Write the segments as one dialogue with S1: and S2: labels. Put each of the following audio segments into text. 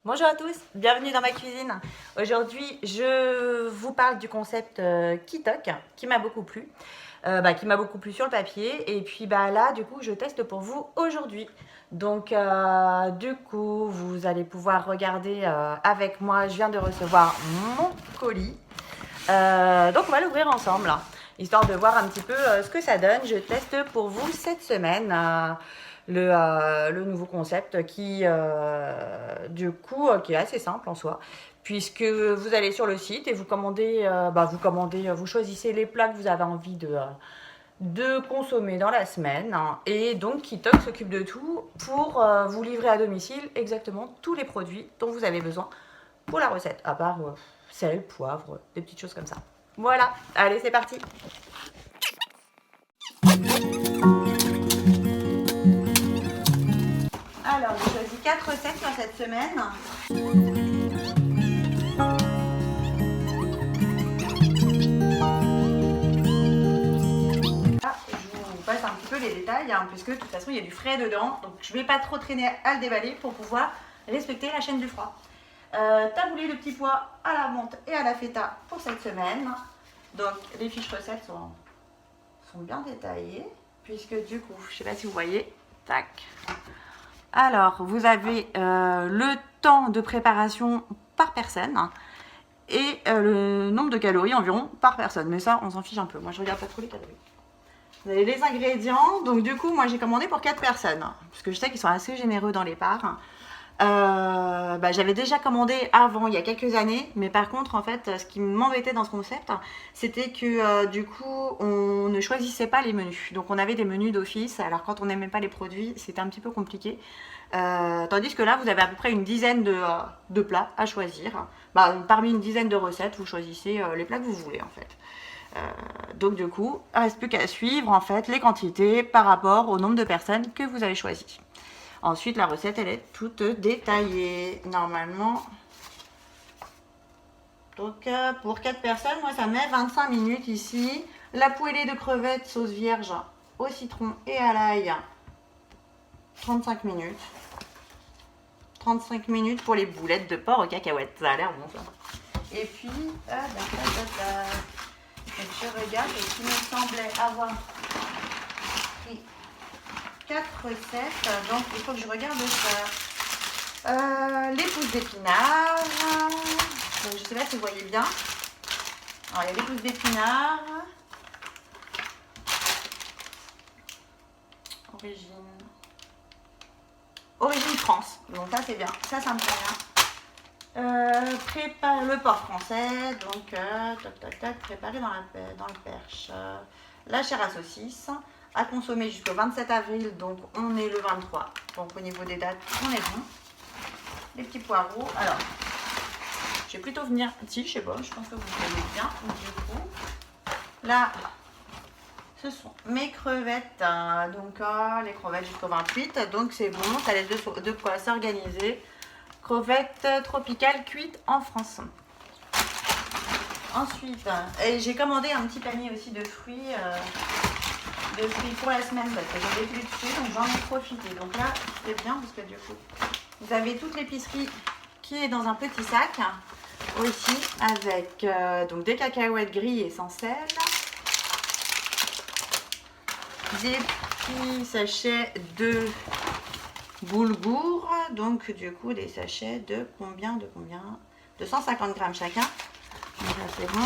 S1: Bonjour à tous, bienvenue dans ma cuisine. Aujourd'hui, je vous parle du concept Kitok qui m'a beaucoup plu. Qui m'a beaucoup plu sur le papier. Et puis là, du coup, je teste pour vous aujourd'hui. Donc, du coup, vous allez pouvoir regarder avec moi. Je viens de recevoir mon colis. Donc, on va l'ouvrir ensemble, histoire de voir un petit peu ce que ça donne. Je teste pour vous cette semaine. Le nouveau concept qui, du coup, qui est assez simple en soi, puisque vous allez sur le site et vous commandez, vous choisissez les plats que vous avez envie de consommer dans la semaine, et donc Kitok s'occupe de tout pour vous livrer à domicile exactement tous les produits dont vous avez besoin pour la recette, à part sel, poivre, des petites choses comme ça. Voilà, allez, c'est parti. Alors, j'ai choisi 4 recettes sur cette semaine. Je vous passe un petit peu les détails, puisque de toute façon, il y a du frais dedans. Donc, je ne vais pas trop traîner à le déballer pour pouvoir respecter la chaîne du froid. Taboulé de petits pois à la menthe et à la feta pour cette semaine. Donc, les fiches recettes sont bien détaillées, puisque du coup, je ne sais pas si vous voyez, tac. Alors, vous avez le temps de préparation par personne et le nombre de calories environ par personne. Mais ça, on s'en fiche un peu. Moi, je regarde pas trop les calories. Vous avez les ingrédients. Donc, du coup, moi, j'ai commandé pour 4 personnes, parce que je sais qu'ils sont assez généreux dans les parts. J'avais déjà commandé avant, il y a quelques années, mais par contre, en fait, ce qui m'embêtait dans ce concept, c'était que du coup, on ne choisissait pas les menus. Donc, on avait des menus d'office. Alors, quand on n'aimait pas les produits, c'était un petit peu compliqué. Tandis que là, vous avez à peu près une dizaine de plats à choisir. Parmi une dizaine de recettes, vous choisissez les plats que vous voulez, en fait. Donc, du coup, il ne reste plus qu'à suivre, en fait, les quantités par rapport au nombre de personnes que vous avez choisi. Ensuite, la recette, elle est toute détaillée, normalement. Donc, pour 4 personnes, moi, ça met 25 minutes ici. La poêlée de crevettes sauce vierge au citron et à l'ail, 35 minutes. 35 minutes pour les boulettes de porc aux cacahuètes. Ça a l'air bon, ça. Et puis, donc, je regarde et ce qui me semblait avoir pris 4 recettes, donc il faut que je regarde ça. Les pousses d'épinards, je ne sais pas si vous voyez bien. Alors, il y a les pousses d'épinards, origine France, donc ça c'est bien, ça me plaît bien. Prépare le porc français, donc préparé dans le perche. La chair à saucisse, à consommer jusqu'au 27 avril, donc on est le 23. Donc au niveau des dates, on est bon. Les petits poireaux. Alors, je vais plutôt venir ici, je sais pas, je pense que vous voyez bien. Du coup, là, ce sont mes crevettes. Donc les crevettes jusqu'au 28. Donc c'est bon, ça laisse de quoi s'organiser. Crevettes tropicales cuites en France. Ensuite, j'ai commandé un petit panier aussi de fruits. Pour la semaine, parce que j'avais plus de fruits, donc j'en ai profité. Donc là, c'est bien parce que du coup, vous avez toute l'épicerie qui est dans un petit sac aussi, avec donc des cacahuètes grillées sans sel, des petits sachets de boulgour, donc du coup des sachets de combien de 150 grammes chacun. Donc là, c'est bon.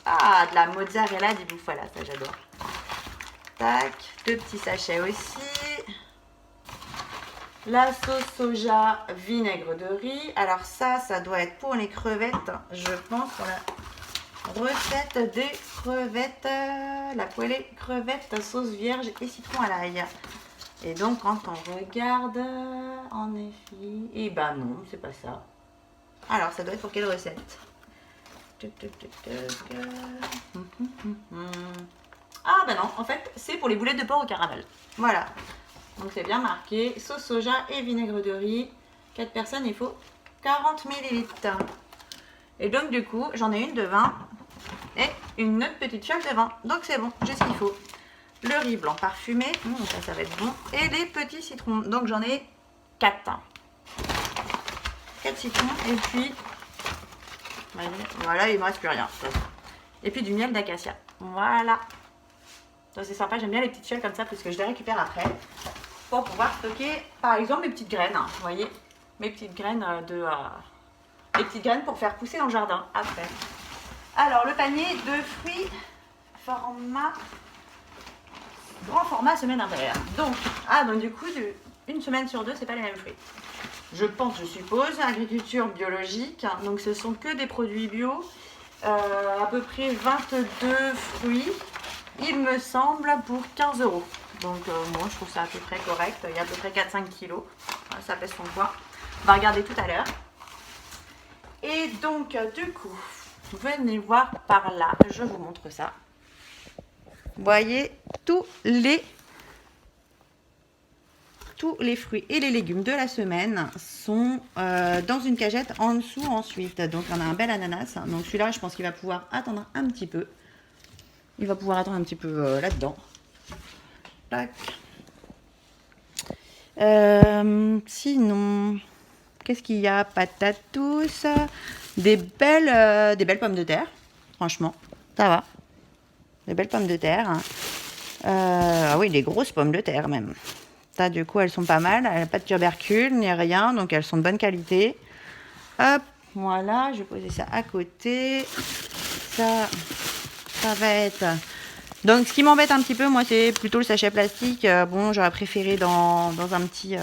S1: Ah, de la mozzarella di bufala, ça j'adore. Tac, 2 petits sachets aussi. La sauce soja vinaigre de riz. Alors ça doit être pour les crevettes, je pense, pour la recette des crevettes. La poêlée crevettes sauce vierge et citron à l'ail. Et donc quand on regarde, en effet, et non, c'est pas ça. Alors ça doit être pour quelle recette? Ah non, en fait, c'est pour les boulettes de porc au caramel. Voilà. Donc c'est bien marqué, sauce soja et vinaigre de riz. 4 personnes, il faut 40 ml. Et donc du coup, j'en ai une de vin et une autre petite fiole de vin. Donc c'est bon, j'ai ce qu'il faut. Le riz blanc parfumé, ça va être bon. Et les petits citrons, donc j'en ai 4. 4 de citron et puis, voilà, il ne me reste plus rien. Et puis du miel d'acacia. Voilà. C'est sympa, j'aime bien les petites fioles comme ça parce que je les récupère après pour pouvoir stocker, par exemple, mes petites graines. Vous voyez, mes petites graines les petites graines pour faire pousser dans le jardin après. Alors, le panier de fruits grand format semaine impaire. Donc du coup, une semaine sur deux, c'est pas les mêmes fruits. Je pense, je suppose, agriculture biologique. Donc, ce sont que des produits bio. À peu près 22 fruits, il me semble, pour 15 €. Donc, moi, je trouve ça à peu près correct. Il y a à peu près 4-5 kilos. Ça pèse son poids. On va regarder tout à l'heure. Et donc, du coup, venez voir par là. Je vous montre ça. Vous voyez, tous les fruits et les légumes de la semaine sont dans une cagette en dessous ensuite. Donc, on a un bel ananas. Donc, celui-là, je pense qu'il va pouvoir attendre un petit peu. Il va pouvoir attendre un petit peu là-dedans. Tac. Sinon, qu'est-ce qu'il y a? Patates douces. Des belles pommes de terre. Franchement, ça va. Des belles pommes de terre. Ah oui, des grosses pommes de terre même. Ça, du coup, elles sont pas mal. Elles n'ont pas de tubercules ni rien. Donc, elles sont de bonne qualité. Hop, voilà. Je vais poser ça à côté. Ça va être... Donc, ce qui m'embête un petit peu, moi, c'est plutôt le sachet plastique. Bon, j'aurais préféré dans un petit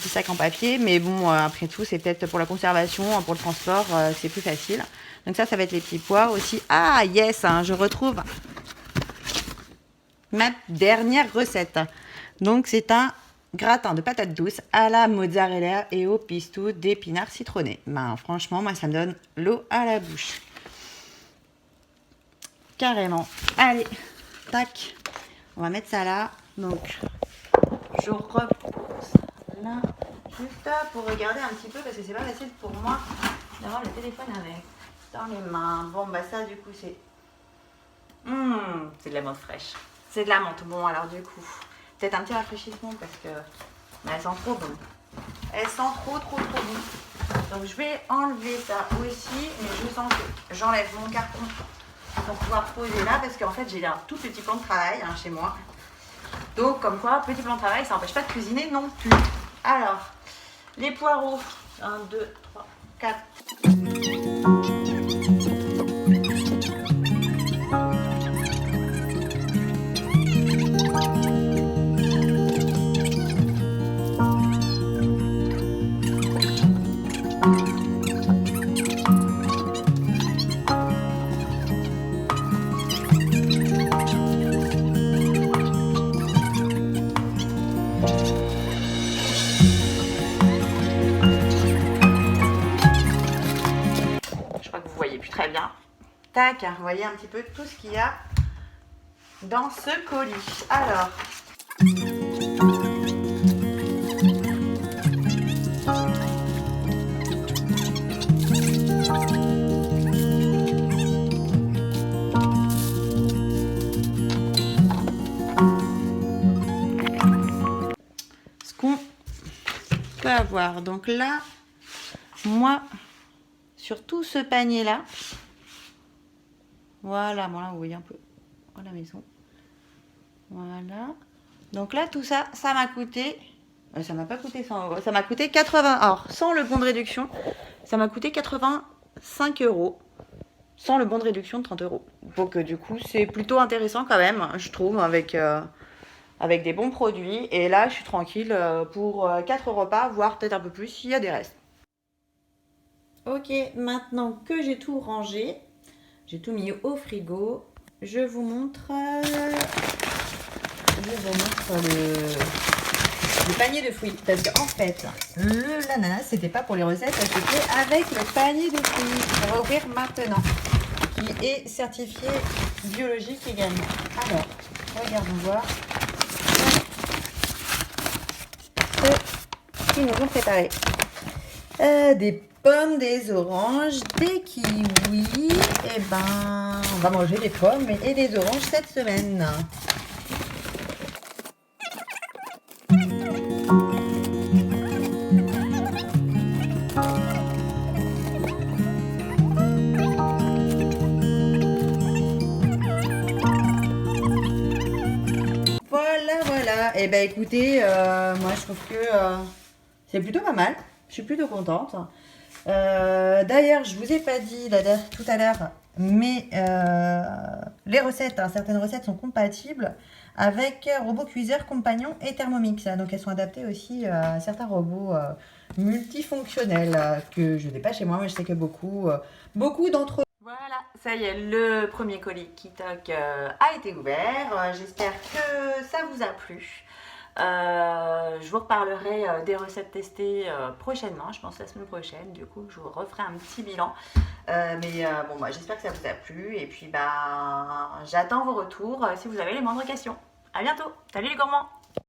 S1: sac en papier. Mais bon, après tout, c'est peut-être pour la conservation, pour le transport, c'est plus facile. Donc, ça va être les petits pois aussi. Ah, yes, hein, je retrouve ma dernière recette. Donc, c'est un gratin de patates douces à la mozzarella et au pesto d'épinards citronnés. Ben, franchement, moi, ça me donne l'eau à la bouche. Carrément. Allez, tac. On va mettre ça là. Donc, je repose là, juste pour regarder un petit peu, parce que c'est pas facile pour moi d'avoir le téléphone avec dans les mains. Bon, bah ça, du coup, c'est... c'est de la menthe fraîche. C'est de la menthe. Bon, alors du coup, peut-être un petit rafraîchissement parce que elles sentent trop bon. Elles sentent trop bon. Donc, je vais enlever ça aussi, mais je sens que j'enlève mon carton pour pouvoir poser là parce qu'en fait, j'ai un tout petit plan de travail chez moi. Donc, comme quoi, petit plan de travail, ça n'empêche pas de cuisiner non plus. Alors, les poireaux. 1, 2, 3, 4. Très bien. Tac, vous voyez un petit peu tout ce qu'il y a dans ce colis. Alors, ce qu'on peut avoir. Donc là, moi, sur tout ce panier là, voilà, vous voyez un peu à la maison, voilà. Donc là, tout ça, ça m'a coûté, ça m'a pas coûté 100 €, ça m'a coûté 80, alors sans le bon de réduction, ça m'a coûté 85 €, sans le bon de réduction de 30 €. Donc du coup, c'est plutôt intéressant quand même, je trouve, avec des bons produits. Et là, je suis tranquille pour 4 repas, voire peut-être un peu plus s'il y a des restes. Ok, maintenant que j'ai tout rangé, j'ai tout mis au frigo, je vous montre le panier de fruits. Parce qu'en fait, l'ananas, c'était pas pour les recettes, c'était avec le panier de fruits. On va ouvrir maintenant, qui est certifié biologique également. Alors, regardons voir ce qu'ils nous ont préparé. Des pommes, des oranges, des kiwis. Et ben, on va manger des pommes et des oranges cette semaine.
S2: et ben écoutez, moi je trouve que c'est plutôt pas mal. Je suis plutôt contente. D'ailleurs, je vous ai pas dit tout à l'heure, mais les recettes, hein, certaines recettes sont compatibles avec robot cuiseur, compagnon et Thermomix. Donc elles sont adaptées aussi à certains robots multifonctionnels que je n'ai pas chez moi, mais je sais que beaucoup d'entre eux.
S1: Voilà, ça y est, le premier colis qui toque a été ouvert. J'espère que ça vous a plu. Je vous reparlerai des recettes testées prochainement, je pense la semaine prochaine. Du coup, je vous referai un petit bilan. Bon, bah, j'espère que ça vous a plu. Et puis, bah, j'attends vos retours si vous avez les moindres questions. À bientôt. Salut les gourmands!